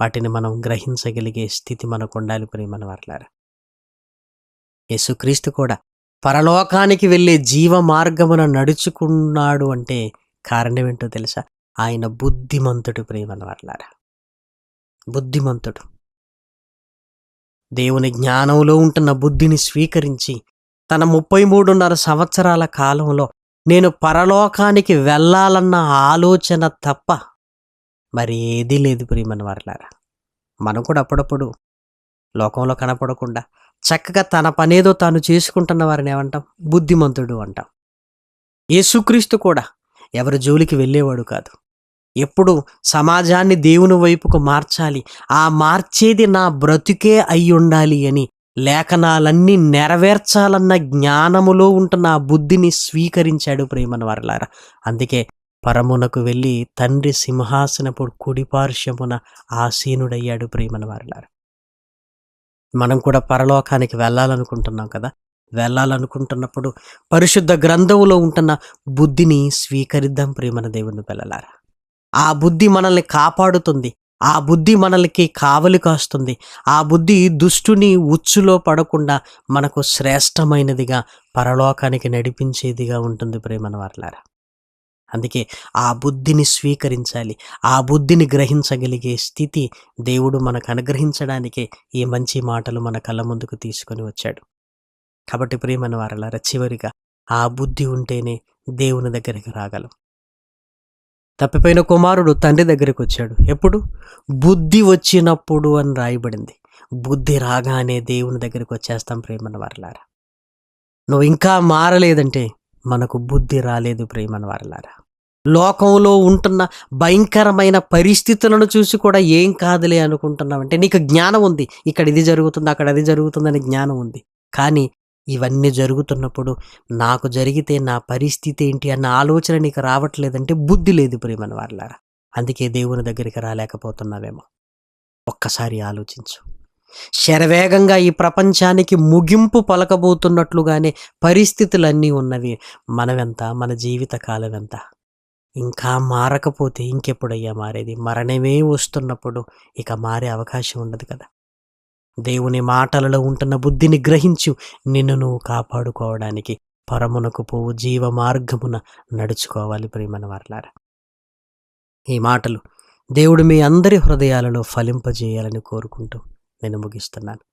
వాటిని మనం గ్రహించగలిగే స్థితి మనకు ఉండాలి ప్రియమైన వారలారా. యేసుక్రీస్తు కూడా పరలోకానికి వెళ్ళే జీవ మార్గమున నడుచుకున్నాడు అంటే కారణం ఏంటో తెలుసా? ఆయన బుద్ధిమంతుడు ప్రియమైన వారలారా. బుద్ధిమంతుడు. దేవుని జ్ఞానంలో ఉంటున్న బుద్ధిని స్వీకరించి తన 33.5 సంవత్సరాల కాలంలో నేను పరలోకానికి వెళ్ళాలన్న ఆలోచన తప్ప మరి ఏదీ లేదు ప్రియమైన వారలారా. మనం కూడా అప్పుడప్పుడు లోకంలో కనపడకుండా చక్కగా తన పనేదో తాను చేసుకుంటున్న వారిని ఏమంటాం? బుద్ధిమంతుడు అంటాం. యేసుక్రీస్తు కూడా ఎవరి జోలికి వెళ్ళేవాడు కాదు. ఎప్పుడు సమాజాన్ని దేవుని వైపుకు మార్చాలి, ఆ మార్చేది నా బ్రతుకే అయ్యుండాలి అని లేఖనాలన్నీ నెరవేర్చాలన్న జ్ఞానములో ఉంటున్న ఆ బుద్ధిని స్వీకరించాడు ప్రియమైన వారలారా. అందుకే పరమునకు వెళ్ళి తండ్రి సింహాసనపు కుడిపార్శ్వమున ఆసీనుడయ్యాడు ప్రియమైన వారలారా. మనం కూడా పరలోకానికి వెళ్ళాలనుకుంటున్నాం కదా. వెళ్ళాలనుకుంటున్నప్పుడు పరిశుద్ధ గ్రంథములో ఉంటున్న బుద్ధిని స్వీకరిద్దాం ప్రియమైన దేవుని పిల్లలారా. ఆ బుద్ధి మనల్ని కాపాడుతుంది. ఆ బుద్ధి మనల్కి కావలి కాస్తుంది. ఆ బుద్ధి దుష్టుని ఉచ్చులో పడకుండా మనకు శ్రేష్టమైనదిగా పరలోకానికి నడిపించేదిగా ఉంటుంది ప్రియమైన వారలారా. అందుకే ఆ బుద్ధిని స్వీకరించాలి. ఆ బుద్ధిని గ్రహించగలిగే స్థితి దేవుడు మనకు అనుగ్రహించడానికే ఈ మంచి మాటలు మన కళ్ళ ముందుకు తీసుకొని వచ్చాడు. కాబట్టి ప్రియమైన వారలారా, చివరిగా ఆ బుద్ధి ఉంటేనే దేవుని దగ్గరికి రాగలం. తప్పిపోయిన కుమారుడు తండ్రి దగ్గరికి వచ్చాడు. ఎప్పుడు? బుద్ధి వచ్చినప్పుడు అని రాయబడింది. బుద్ధి రాగానే దేవుని దగ్గరికి వచ్చేస్తాం ప్రియమైన వారలారా. నువ్వు ఇంకా మారలేదంటే మనకు బుద్ధి రాలేదు ప్రియమైన వారలారా. లోకంలో ఉంటున్న భయంకరమైన పరిస్థితులను చూసి కూడా ఏం కాదులే అనుకుంటున్నావంటే నీకు జ్ఞానం ఉంది. ఇక్కడ ఇది జరుగుతుంది, అక్కడ అది జరుగుతుందని జ్ఞానం ఉంది. కానీ ఇవన్నీ జరుగుతున్నప్పుడు నాకు జరిగితే నా పరిస్థితి ఏంటి అన్న ఆలోచన నీకు రావట్లేదంటే బుద్ధి లేదు ప్రియమైన వారలారా. అందుకే దేవుని దగ్గరికి రాలేకపోతున్నావేమో. ఒక్కసారి ఆలోచించు. శరవేగంగా ఈ ప్రపంచానికి ముగింపు పలకబోతున్నట్లుగానే పరిస్థితులన్నీ ఉన్నవి. మనమెంత? మన జీవిత కాలం ఎంత? ఇంకా మారకపోతే ఇంకెప్పుడయ్యా మారేది? మరణమే వస్తున్నప్పుడు ఇక మారే అవకాశం ఉండదు కదా. దేవుని మాటలలో ఉంటున్న బుద్ధిని గ్రహించు. నిన్ను నువ్వు కాపాడుకోవడానికి పరమునకు పోవు జీవ మార్గమున నడుచుకోవాలి ప్రియమైన వారలారా. ఈ మాటలు దేవుడు మీ అందరి హృదయాలలో ఫలింపజేయాలని కోరుకుంటూ నేను ముగిస్తున్నాను.